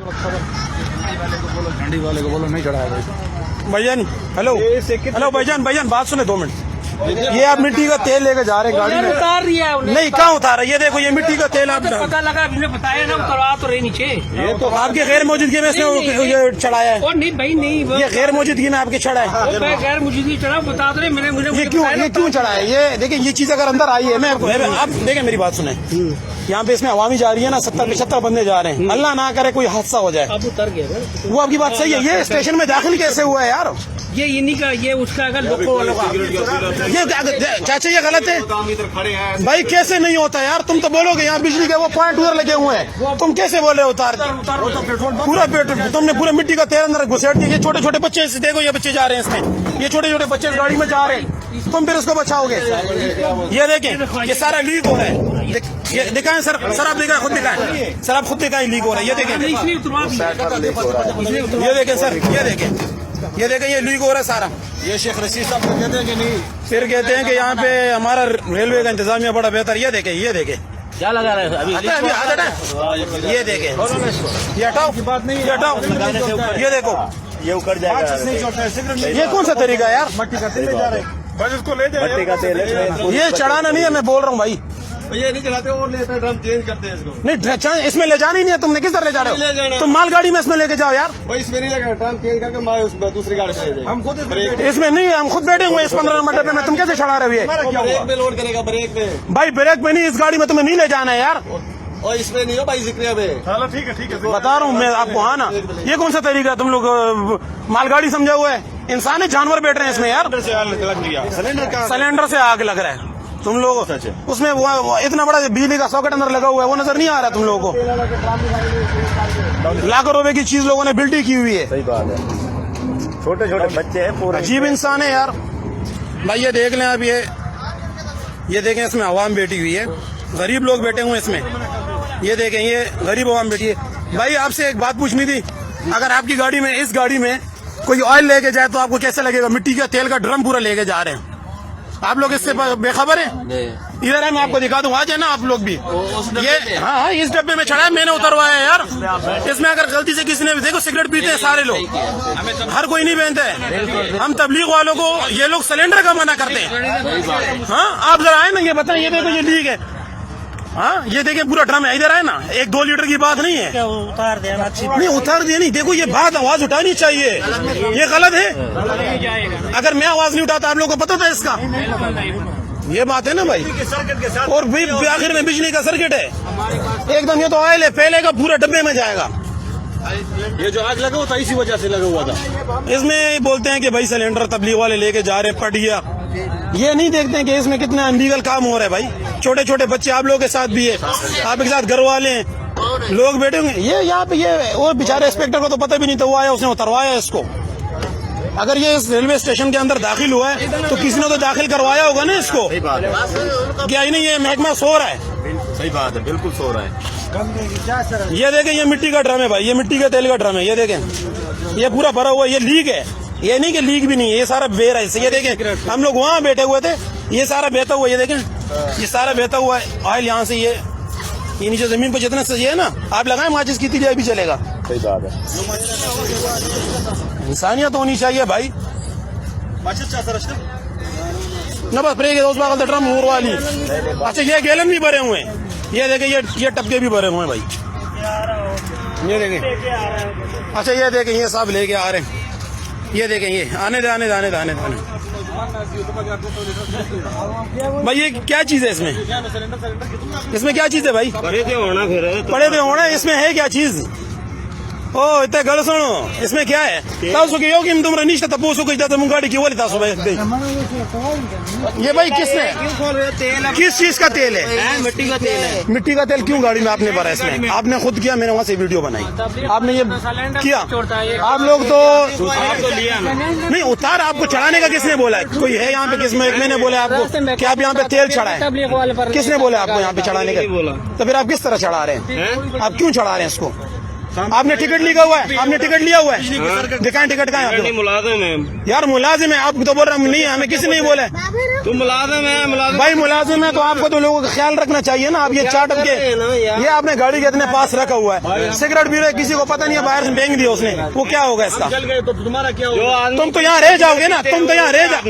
झंडी वाले को बोलो नहीं चढ़ाया भाई। भाईजान हेलो हेलो भाईजान बात सुने 2 मिनट। ये आप मिट्टी का तेल लेकर जा रहे हैं गाड़ी में, उतार दिया नहीं कहाँ उतारा? ये देखो ये मिट्टी का तेल आप पता लगा, आपने बताया ना उतरवा तो रहे नीचे। ये तो आपके गैर मौजूदगी में ये चढ़ाया है। नहीं भाई नहीं, ये गैर मौजूदगी में आपके चढ़ा है। गैर मौजूदगी चढ़ा, बता दो मैंने ये क्यों चढ़ा है? ये देखिए ये चीज अगर अंदर आई है, मैं आप देखें मेरी बात सुने, यहाँ पे इसमें अवामी जा रही है ना, 70-75 बंदे जा रहे हैं, अल्लाह ना करे कोई हादसा हो जाए। अब उतर गया वो आपकी बात सही है। ये स्टेशन में दाखिल कैसे हुआ है यार? ये इन्हीं का, ये उसका, अगर लोगों वालों का ये चाचा ये गलत है भाई। कैसे नहीं होता यार? तुम तो बोलोगे यहाँ बिजली के वो पॉइंट उधर लगे हुए हैं, तुम कैसे बोल रहे हो उतार? पूरा पेट्रोल तुमने पूरा मिट्टी का तेल अंदर घुसेड़ दिया। ये छोटे छोटे बच्चे देखो, ये बच्चे जा रहे हैं इसमें, ये छोटे छोटे बच्चे गाड़ी में जा रहे हैं, तुम फिर उसको बचाओगे? ये देखें ये सारा लीक हो रहा है। ये दिखाएं सर, आप दिखाएं, खुद दिखाएं सर, आप खुद दिखाएं लीक हो रहा है। ये देखें, ये देखें सर, ये देखें ये लीक हो रहा है सारा। ये शेख रशीद साहब कहते हैं कि नहीं, फिर कहते हैं कि यहाँ पे हमारा रेलवे का इंतजामिया बड़ा बेहतर। ये देखें क्या लगा रहे हैं अभी? ये देखें, ये हटाओ, ये हटाओ, ये देखो ये उखड़ जाएगा। ये कौन सा तरीका है यार? मट्टी का तेल ले जा रहे हैं, बस इसको ले जाए। मट्टी का तेल है, ये चढ़ाना नहीं है, मैं बोल रहा हूँ भाई। ये नहीं चलाते और लेते हैं, ड्रम चेंज करते हैं इसको। नहीं इसमें ले जानी नहीं है, तुमने किस तरह ले जा रहे हो? तुम मालगाड़ी में इसमें लेके जाओ यार। भाई इसमें नहीं लगा, ड्रम चेंज करके मैं उस दूसरी गाड़ी से ले जाएंगे। हम खुद इसमें नहीं, हम खुद बैठे हुए इस 15 नंबर डब्बे में, तुम कैसे चढ़ा रहे हो? ब्रेक पे लोड करेगा, ब्रेक पे भाई ब्रेक में नहीं, इस गाड़ी में तुम्हें नहीं ले जाना है यार। और इसमें नहीं हो भाई, जिक्र में। चलो ठीक है बता रहा हूँ मैं आपको। हाँ ना, ये कौन सा तरीका है? तुम लोग मालगाड़ी समझा हुआ है, इंसान है, जानवर बैठ रहे हैं इसमें यार। सिलेंडर से आग लग रहा है तुम लोग उसमें। वो इतना बड़ा बिजली का सॉकेट अंदर लगा हुआ है, वो नजर नहीं आ रहा तुम लोगों को? लाखों रुपए की चीज लोगों ने बिल्टी की हुई है। सही बात है, छोटे छोटे बच्चे हैं, पूरे अजीब इंसान है यार। भाई ये देख लें आप, ये देखें, इसमें आवाम बैठी हुई है, गरीब लोग बैठे हुए हैं इसमें। ये देखें, ये गरीब आवाम बैठी है। भाई आपसे एक बात पूछनी थी, अगर आपकी गाड़ी में, इस गाड़ी में कोई ऑयल लेके जाए तो आपको कैसे लगेगा? मिट्टी का तेल का ड्रम पूरा लेके जा रहे हैं, आप लोग इससे बेखबर हैं? इधर है, मैं आपको दिखा दूं, आ जाए ना आप लोग भी। ये हाँ, इस डब्बे में चढ़ा है, मैंने उतरवाया है यार। इसमें अगर गलती से किसी ने, देखो सिगरेट पीते हैं सारे लोग, हर कोई नहीं पहनता है। हम तबलीग वालों को ये लोग सिलेंडर का मना करते हैं। हाँ आप जरा आए ना, ये बताएं, ये देखो ये लीक है। हाँ ये देखिए पूरा ड्रम है, इधर है ना, 1-2 लीटर की बात नहीं है। उतार दे, नहीं उतार दिया नहीं, देखो ये बात आवाज उठानी चाहिए, ये गलत है। अगर मैं आवाज नहीं उठाता आप लोगों को पता था इसका? ये बात है ना भाई। और भी आखिर में बिजली का सर्किट है एकदम। ये तो ऑयल है, फैलेगा पूरा डब्बे में जाएगा। ये जो आग लगा हुआ था इसी वजह से लगा हुआ था। इसमें बोलते हैं कि भाई सिलेंडर तबलीग वाले लेके जा रहे, फट गया। ये नहीं देखते हैं कि इसमें कितना अनलीगल काम हो रहा है भाई। छोटे छोटे बच्चे आप लोगों के साथ भी है, आपके साथ घर वाले हैं, लोग बैठे होंगे। ये यहाँ पे ये वो बेचारे इंस्पेक्टर को तो पता भी नहीं था, वो आया उसने उतरवाया इसको। अगर ये इस रेलवे स्टेशन के अंदर दाखिल हुआ है तो किसी ने तो दाखिल करवाया होगा ना इसको। क्या ही नहीं, ये महकमा सो रहा है। सही बात है, बिल्कुल सो रहा है। ये देखें, ये मिट्टी का ड्रम है भाई, ये मिट्टी का तेल का ड्रम है। ये देखें, ये पूरा भरा हुआ है, ये लीक है। ये नहीं कि लीक भी नहीं है, ये सारा बेर है। ये देखें, हम लोग वहाँ बैठे हुए थे, ये सारा बहता हुआ, ये देखें, ये सारा बहता हुआ है ऑयल यहाँ से। ये नीचे जमीन पर जितना सही है ना, आप लगाए माचिस की तीली भी चलेगा। सही बात है, इंसानियत होनी चाहिए भाई। न बस ब्रेक उस बात ड्रम मूर वाली। अच्छा ये गैलन भी भरे हुए हैं, ये देखें, ये टपके भी भरे हुए हैं भाई। ये देखें, अच्छा ये देखें, ये सब लेके आ रहे हैं। ये देखें, ये आने दे भाई। ये क्या चीज है इसमें क्या चीज है भाई? पड़े थे होना, इसमें है क्या चीज? ओ इतने गल सुनो, इसमें क्या है? तुम निश्चित तपोसो मुंगाड़ी की बोली तासो भाई। ये भाई किसने, किस चीज का तेल है? मिट्टी का तेल है। मिट्टी का तेल क्यों गाड़ी में आपने भरा? इसमें आपने खुद किया, मैंने वहाँ से वीडियो बनाई, आपने ये किया। आप लोग तो नहीं उतार, आपको चढ़ाने का किसने बोला है? कोई है यहाँ पे? किसमें मैंने बोला आपको कि आप यहाँ पे तेल चढ़ाए? किसने बोला आपको यहाँ पे चढ़ाने का? तो फिर आप किस तरह चढ़ा रहे हैं? आप क्यों चढ़ा रहे हैं इसको? आपने टिकट लिखा हुआ है, आपने टिकट लिया हुआ है, दिखाएं टिकट कहाँ है आपके पास? मुलाजिम है। यार मुलाजिम है, आप तो बोल रहे नहीं, हमें किसी नहीं बोले। तुम मुलाजिम है, मुलाजिम भाई मुलाजिम है तो आपको तो लोगों का ख्याल रखना चाहिए ना। आप ये चाट के ये आपने गाड़ी के इतने पास रखा हुआ है, सिगरेट पी रहे, किसी को पता नहीं है, बाहर से फेंक दिया उसने, वो क्या होगा इसका? चल गए तो तुम्हारा क्या होगा? तुम तो यहाँ रह जाओगे ना, तुम तो यहाँ रह जाओ।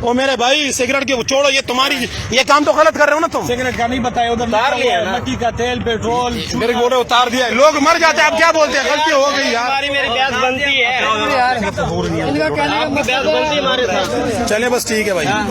ओ मेरे भाई सिगरेट के छोड़ो, ये तुम्हारी ये काम तो गलत कर रहे हो ना तुम। सिगरेट का नहीं बताया, उधर उतार लिया ना। मट्टी का तेल, पेट्रोल मेरे बोले उतार दिया, लोग मर जाते हैं, आप क्या बोलते हैं? गलती हो गई यार। हमारी मेरी बहस बनती है, आपकी बहस बनती है हमारे साथ। चले बस ठीक है भाई।